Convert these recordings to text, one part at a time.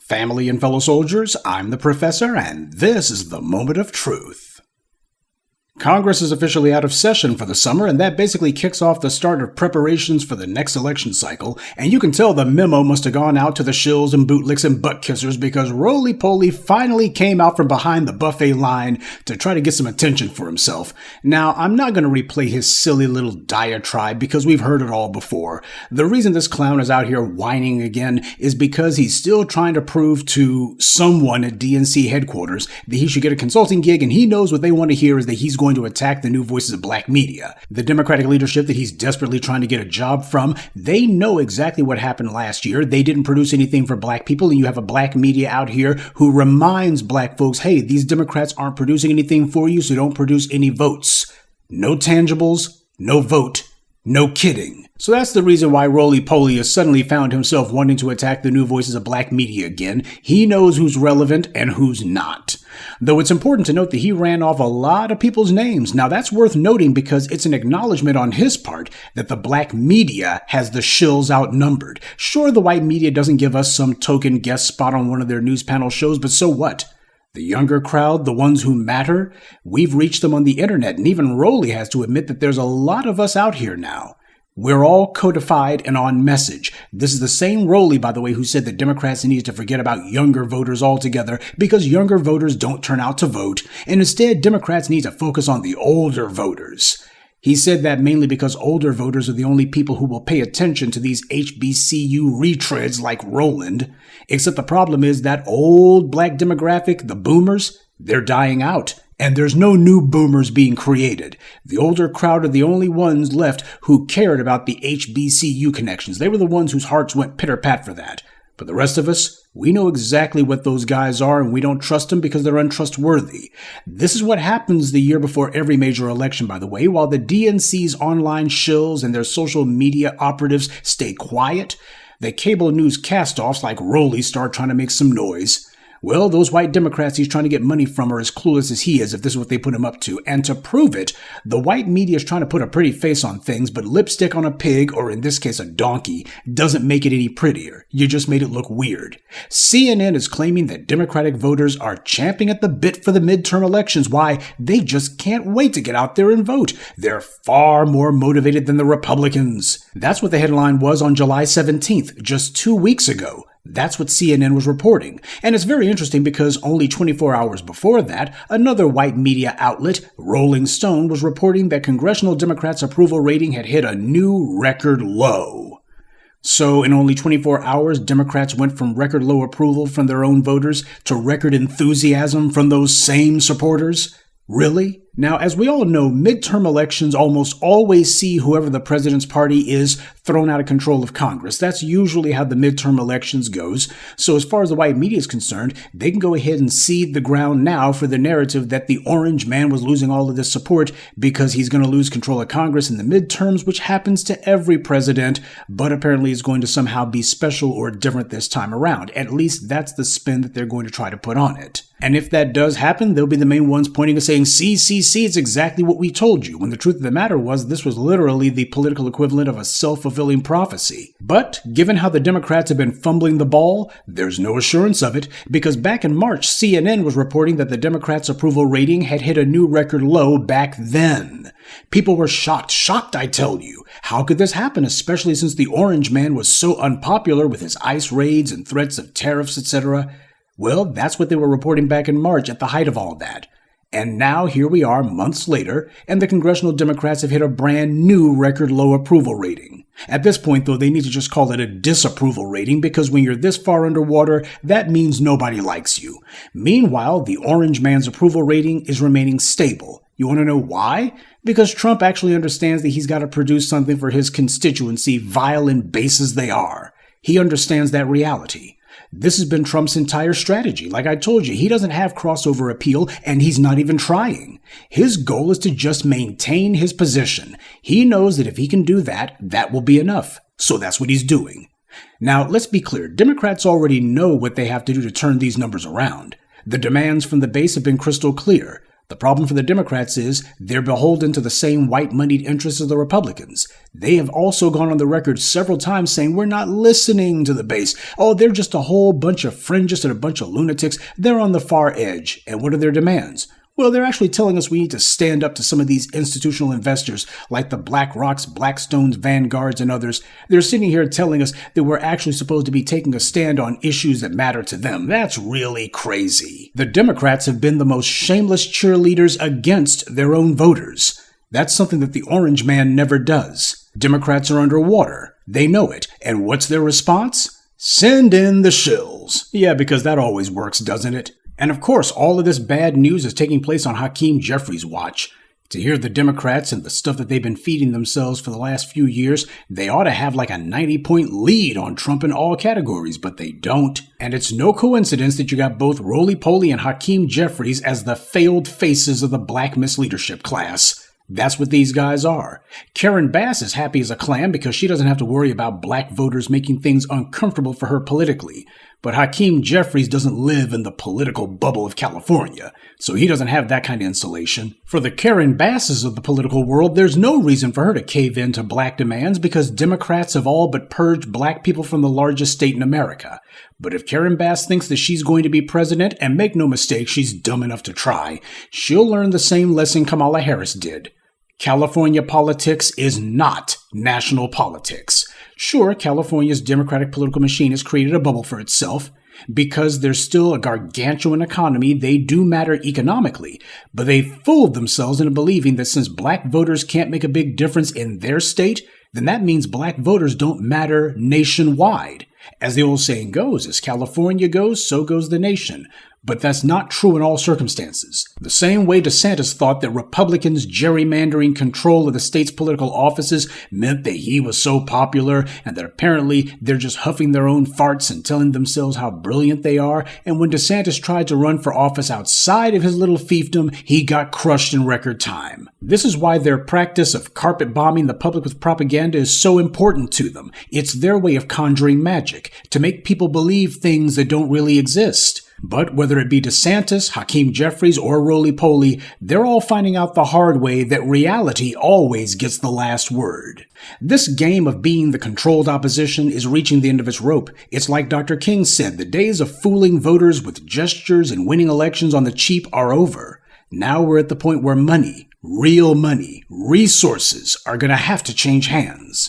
Family and fellow soldiers, I'm the Professor, and this is the Moment of Truth. Congress is officially out of session for the summer, and that basically kicks off the start of preparations for the next election cycle, and you can tell the memo must have gone out to the shills and bootlicks and butt kissers because Roly Poly finally came out from behind the buffet line to try to get some attention for himself. Now, I'm not going to replay his silly little diatribe because we've heard it all before. The reason this clown is out here whining again is because he's still trying to prove to someone at DNC headquarters that he should get a consulting gig, and he knows what they want to hear is that he's going to attack the new voices of black media. The Democratic leadership that he's desperately trying to get a job from, they know exactly what happened last year. They didn't produce anything for black people, and you have a black media out here who reminds black folks, hey, these Democrats aren't producing anything for you, so don't produce any votes. No tangibles, no vote, no kidding. So that's the reason why Roly Poly has suddenly found himself wanting to attack the new voices of black media again. He knows who's relevant and who's not. Though it's important to note that he ran off a lot of people's names. Now that's worth noting because it's an acknowledgement on his part that the black media has the shills outnumbered. Sure, the white media doesn't give us some token guest spot on one of their news panel shows, but so what? The younger crowd, the ones who matter, we've reached them on the internet, and even Roly has to admit that there's a lot of us out here now. We're all codified and on message. This is the same Roly, by the way, who said that Democrats need to forget about younger voters altogether because younger voters don't turn out to vote, and instead Democrats need to focus on the older voters. He said that mainly because older voters are the only people who will pay attention to these HBCU retreads like Roland. Except the problem is that old black demographic, the boomers, they're dying out. And there's no new boomers being created. The older crowd are the only ones left who cared about the HBCU connections. They were the ones whose hearts went pitter-pat for that. But the rest of us, we know exactly what those guys are, and we don't trust them because they're untrustworthy. This is what happens the year before every major election, by the way. While the DNC's online shills and their social media operatives stay quiet, the cable news cast-offs like Roly start trying to make some noise. Well, those white Democrats he's trying to get money from are as clueless as he is if this is what they put him up to. And to prove it, the white media is trying to put a pretty face on things, but lipstick on a pig, or in this case a donkey, doesn't make it any prettier. You just made it look weird. CNN is claiming that Democratic voters are champing at the bit for the midterm elections. Why? They just can't wait to get out there and vote. They're far more motivated than the Republicans. That's what the headline was on July 17th, just 2 weeks ago. That's what CNN was reporting. And it's very interesting because only 24 hours before that, another white media outlet, Rolling Stone, was reporting that congressional Democrats' approval rating had hit a new record low. So in only 24 hours, Democrats went from record low approval from their own voters to record enthusiasm from those same supporters? Really? Now, as we all know, midterm elections almost always see whoever the president's party is thrown out of control of Congress. That's usually how the midterm elections goes. So as far as the white media is concerned, they can go ahead and seed the ground now for the narrative that the orange man was losing all of this support because he's going to lose control of Congress in the midterms, which happens to every president, but apparently is going to somehow be special or different this time around. At least that's the spin that they're going to try to put on it. And if that does happen, they'll be the main ones pointing and saying, see, it's exactly what we told you, when the truth of the matter was this was literally the political equivalent of a self-fulfilling prophecy. But given how the Democrats have been fumbling the ball, there's no assurance of it, because back in March, CNN was reporting that the Democrats' approval rating had hit a new record low back then. People were shocked, I tell you. How could this happen, especially since the orange man was so unpopular with his ICE raids and threats of tariffs, etc.? Well, that's what they were reporting back in March at the height of all that. And now here we are months later, and the congressional Democrats have hit a brand new record low approval rating. At this point, though, they need to just call it a disapproval rating because when you're this far underwater, that means nobody likes you. Meanwhile, the orange man's approval rating is remaining stable. You want to know why? Because Trump actually understands that he's got to produce something for his constituency, vile and base as they are. He understands that reality. This has been Trump's entire strategy. Like I told you, he doesn't have crossover appeal, and he's not even trying. His goal is to just maintain his position. He knows that if he can do that, that will be enough. So that's what he's doing. Now, let's be clear. Democrats already know what they have to do to turn these numbers around. The demands from the base have been crystal clear. The problem for the Democrats is they're beholden to the same white-moneyed interests as the Republicans. They have also gone on the record several times saying we're not listening to the base. Oh, they're just a whole bunch of fringists and a bunch of lunatics. They're on the far edge. And what are their demands? Well, they're actually telling us we need to stand up to some of these institutional investors like the BlackRocks, Blackstones, Vanguards, and others. They're sitting here telling us that we're actually supposed to be taking a stand on issues that matter to them. That's really crazy. The Democrats have been the most shameless cheerleaders against their own voters. That's something that the Orange Man never does. Democrats are underwater. They know it. And what's their response? Send in the shills. Yeah, because that always works, doesn't it? And of course, all of this bad news is taking place on Hakeem Jeffries' watch. To hear the Democrats and the stuff that they've been feeding themselves for the last few years, they ought to have like a 90-point lead on Trump in all categories, but they don't. And it's no coincidence that you got both Roly Poly and Hakeem Jeffries as the failed faces of the black misleadership class. That's what these guys are. Karen Bass is happy as a clam because she doesn't have to worry about black voters making things uncomfortable for her politically. But Hakeem Jeffries doesn't live in the political bubble of California, so he doesn't have that kind of insulation. For the Karen Basses of the political world, there's no reason for her to cave in to black demands because Democrats have all but purged black people from the largest state in America. But if Karen Bass thinks that she's going to be president, and make no mistake, she's dumb enough to try, she'll learn the same lesson Kamala Harris did. California politics is not national politics. Sure, California's Democratic political machine has created a bubble for itself. Because there's still a gargantuan economy, they do matter economically, but they fooled themselves into believing that since black voters can't make a big difference in their state, then that means black voters don't matter nationwide. As the old saying goes, as California goes, so goes the nation. But that's not true in all circumstances. The same way DeSantis thought that Republicans gerrymandering control of the state's political offices meant that he was so popular and that apparently they're just huffing their own farts and telling themselves how brilliant they are. And when DeSantis tried to run for office outside of his little fiefdom, he got crushed in record time. This is why their practice of carpet bombing the public with propaganda is so important to them. It's their way of conjuring magic, to make people believe things that don't really exist. But whether it be DeSantis, Hakeem Jeffries, or Roly Poly, they're all finding out the hard way that reality always gets the last word. This game of being the controlled opposition is reaching the end of its rope. It's like Dr. King said, the days of fooling voters with gestures and winning elections on the cheap are over. Now we're at the point where money, real money, resources are going to have to change hands.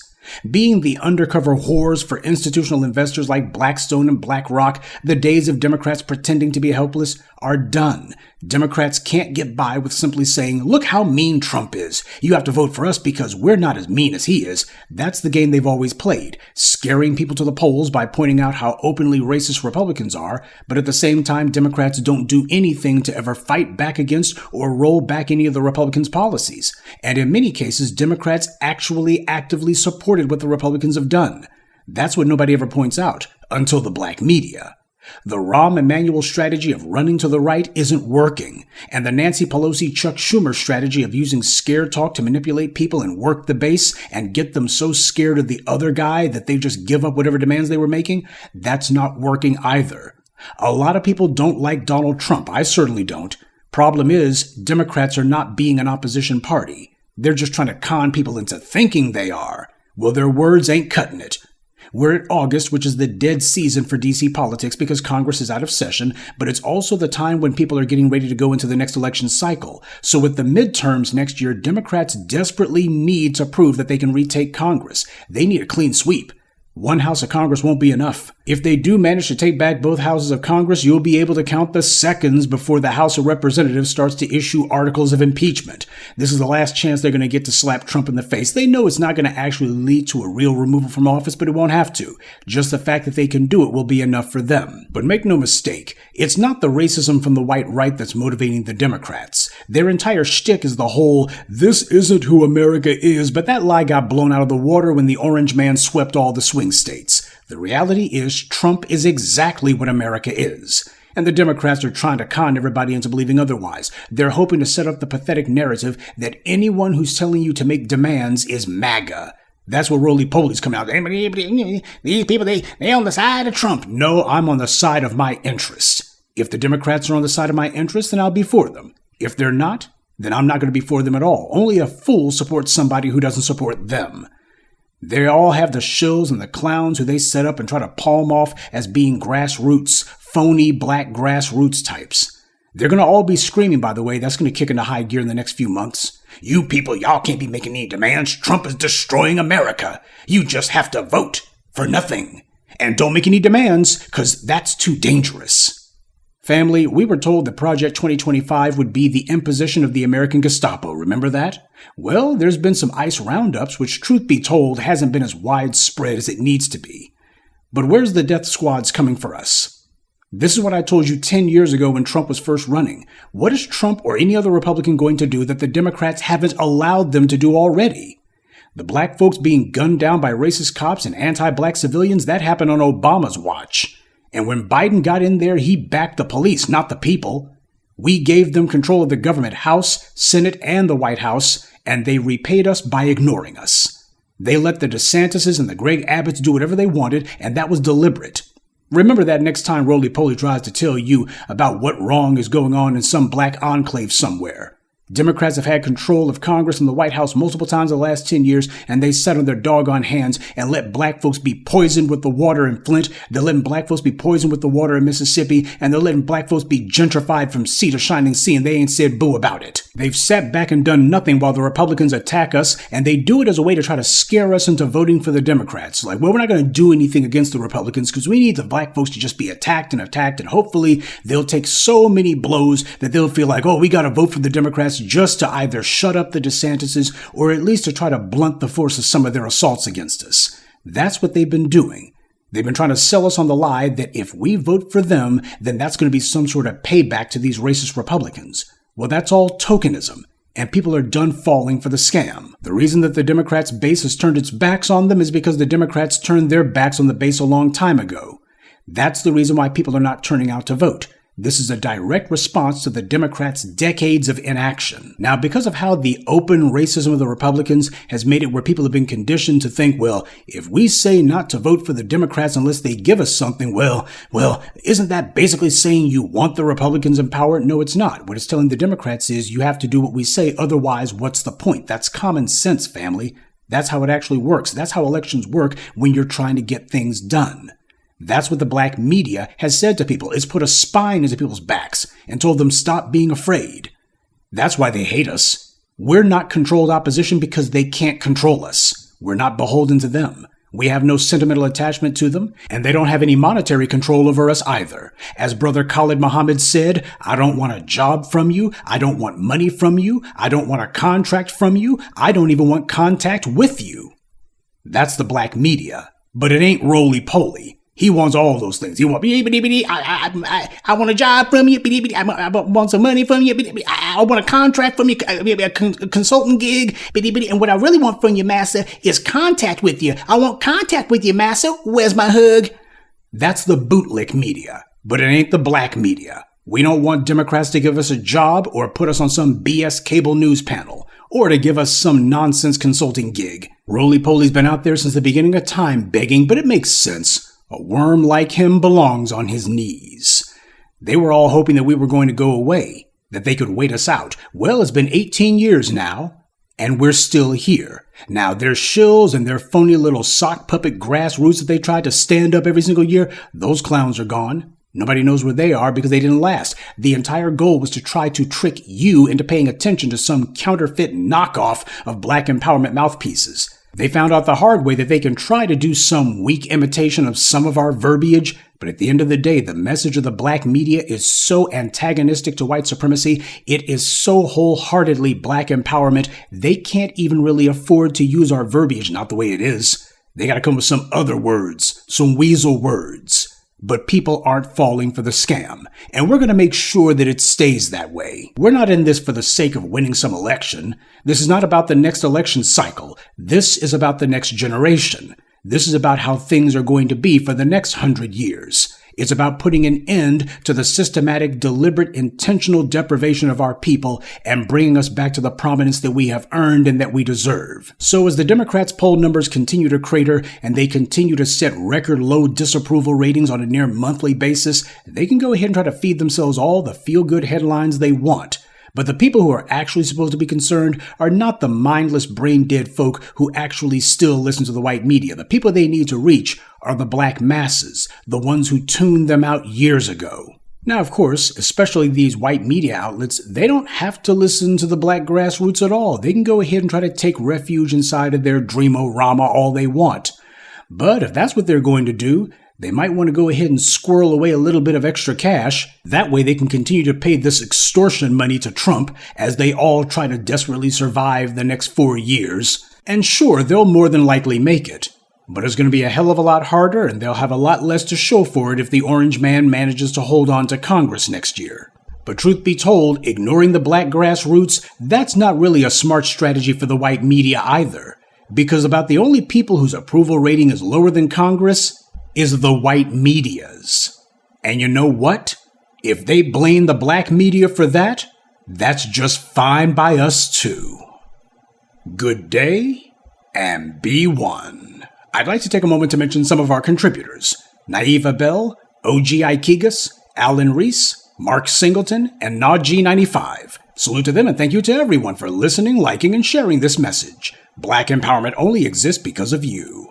Being the undercover whores for institutional investors like Blackstone and BlackRock, the days of Democrats pretending to be helpless are done. Democrats can't get by with simply saying, look how mean Trump is. You have to vote for us because we're not as mean as he is. That's the game they've always played, scaring people to the polls by pointing out how openly racist Republicans are, but at the same time, Democrats don't do anything to ever fight back against or roll back any of the Republicans' policies. And in many cases, Democrats actually actively supported what the Republicans have done. That's what nobody ever points out, until the black media. The Rahm Emanuel strategy of running to the right isn't working, and the Nancy Pelosi Chuck Schumer strategy of using scare talk to manipulate people and work the base and get them so scared of the other guy that they just give up whatever demands they were making, that's not working either. A lot of people don't like Donald Trump. I certainly don't. Problem is, Democrats are not being an opposition party. They're just trying to con people into thinking they are. Well, their words ain't cutting it. We're at August, which is the dead season for DC politics because Congress is out of session, but it's also the time when people are getting ready to go into the next election cycle. So with the midterms next year, Democrats desperately need to prove that they can retake Congress. They need a clean sweep. One house of Congress won't be enough. If they do manage to take back both houses of Congress, you'll be able to count the seconds before the House of Representatives starts to issue articles of impeachment. This is the last chance they're going to get to slap Trump in the face. They know it's not going to actually lead to a real removal from office, but it won't have to. Just the fact that they can do it will be enough for them. But make no mistake, it's not the racism from the white right that's motivating the Democrats. Their entire shtick is the whole, this isn't who America is, but that lie got blown out of the water when the Orange Man swept all the swing states. The reality is Trump is exactly what America is. And the Democrats are trying to con everybody into believing otherwise. They're hoping to set up the pathetic narrative that anyone who's telling you to make demands is MAGA. That's what Roly Poly's coming out. These people, they on the side of Trump. No, I'm on the side of my interests. If the Democrats are on the side of my interests, then I'll be for them. If they're not, then I'm not going to be for them at all. Only a fool supports somebody who doesn't support them. They all have the shills and the clowns who they set up and try to palm off as being grassroots, phony black grassroots types. They're going to all be screaming, by the way. That's going to kick into high gear in the next few months. You people, y'all can't be making any demands. Trump is destroying America. You just have to vote for nothing. And don't make any demands, because that's too dangerous. Family, we were told that Project 2025 would be the imposition of the American Gestapo. Remember that? Well, there's been some ICE roundups, which, truth be told, hasn't been as widespread as it needs to be. But where's the death squads coming for us? This is what I told you 10 years ago when Trump was first running. What is Trump or any other Republican going to do that the Democrats haven't allowed them to do already? The black folks being gunned down by racist cops and anti-black civilians, that happened on Obama's watch. And when Biden got in there, he backed the police, not the people. We gave them control of the government, House, Senate, and the White House, and they repaid us by ignoring us. They let the DeSantises and the Greg Abbotts do whatever they wanted, and that was deliberate. Remember that next time Roly Poly tries to tell you about what wrong is going on in some black enclave somewhere. Democrats have had control of Congress and the White House multiple times in the last 10 years, and they sat on their doggone hands and let black folks be poisoned with the water in Flint. They're letting black folks be poisoned with the water in Mississippi, and they're letting black folks be gentrified from sea to shining sea, and they ain't said boo about it. They've sat back and done nothing while the Republicans attack us, and they do it as a way to try to scare us into voting for the Democrats. Like, well, we're not going to do anything against the Republicans because we need the black folks to just be attacked, and hopefully they'll take so many blows that they'll feel like, oh, we got to vote for the Democrats just to either shut up the DeSantises or at least to try to blunt the force of some of their assaults against us. That's what they've been doing. They've been trying to sell us on the lie that if we vote for them, then that's going to be some sort of payback to these racist Republicans. Well, that's all tokenism, and people are done falling for the scam. The reason that the Democrats' base has turned its backs on them is because the Democrats turned their backs on the base a long time ago. That's the reason why people are not turning out to vote. This is a direct response to the Democrats' decades of inaction. Now, because of how the open racism of the Republicans has made it where people have been conditioned to think, well, if we say not to vote for the Democrats unless they give us something, well, isn't that basically saying you want the Republicans in power? No, it's not. What it's telling the Democrats is you have to do what we say, otherwise, what's the point? That's common sense, family. That's how it actually works. That's how elections work when you're trying to get things done. That's what the black media has said to people. It's put a spine into people's backs and told them stop being afraid. That's why they hate us. We're not controlled opposition because they can't control us. We're not beholden to them. We have no sentimental attachment to them, and they don't have any monetary control over us either. As Brother Khalid Muhammad said, I don't want a job from you. I don't want money from you. I don't want a contract from you. I don't even want contact with you. That's the black media. But it ain't Roly Poly. He wants all those things. He wants, I want a job from you. I want some money from you. I want a contract from you, a consultant gig. And what I really want from you, massa, is contact with you. I want contact with you, massa. Where's my hug? That's the bootlick media, but it ain't the black media. We don't want Democrats to give us a job or put us on some BS cable news panel or to give us some nonsense consulting gig. Roly Poly's been out there since the beginning of time begging, but it makes sense. A worm like him belongs on his knees. They were all hoping that we were going to go away, that they could wait us out. Well, it's been 18 years now, and we're still here. Now, their shills and their phony little sock puppet grassroots that they tried to stand up every single year, those clowns are gone. Nobody knows where they are because they didn't last. The entire goal was to try to trick you into paying attention to some counterfeit knockoff of black empowerment mouthpieces. They found out the hard way that they can try to do some weak imitation of some of our verbiage, but at the end of the day, the message of the black media is so antagonistic to white supremacy, it is so wholeheartedly black empowerment, they can't even really afford to use our verbiage, not the way it is. They gotta come with some other words, some weasel words. But people aren't falling for the scam, and we're going to make sure that it stays that way. We're not in this for the sake of winning some election. This is not about the next election cycle. This is about the next generation. This is about how things are going to be for the next 100 years. It's about putting an end to the systematic, deliberate, intentional deprivation of our people and bringing us back to the prominence that we have earned and that we deserve. So as the Democrats' poll numbers continue to crater and they continue to set record low disapproval ratings on a near monthly basis, they can go ahead and try to feed themselves all the feel-good headlines they want. But the people who are actually supposed to be concerned are not the mindless, brain-dead folk who actually still listen to the white media. The people they need to reach are the black masses, the ones who tuned them out years ago. Now, of course, especially these white media outlets, they don't have to listen to the black grassroots at all. They can go ahead and try to take refuge inside of their dream-o-rama all they want. But if that's what they're going to do, they might want to go ahead and squirrel away a little bit of extra cash. That way they can continue to pay this extortion money to Trump as they all try to desperately survive the next 4 years. And sure, they'll more than likely make it. But it's going to be a hell of a lot harder, and they'll have a lot less to show for it if the orange man manages to hold on to Congress next year. But truth be told, ignoring the black grassroots, that's not really a smart strategy for the white media either. Because about the only people whose approval rating is lower than Congress is the white medias. And you know what? If they blame the black media for that, that's just fine by us too. Good day, and be one. I'd like to take a moment to mention some of our contributors: Naiva Bell, OG Ikegas, Alan Reese, Mark Singleton, and Naji95. Salute to them, and thank you to everyone for listening, liking, and sharing this message. Black empowerment only exists because of you.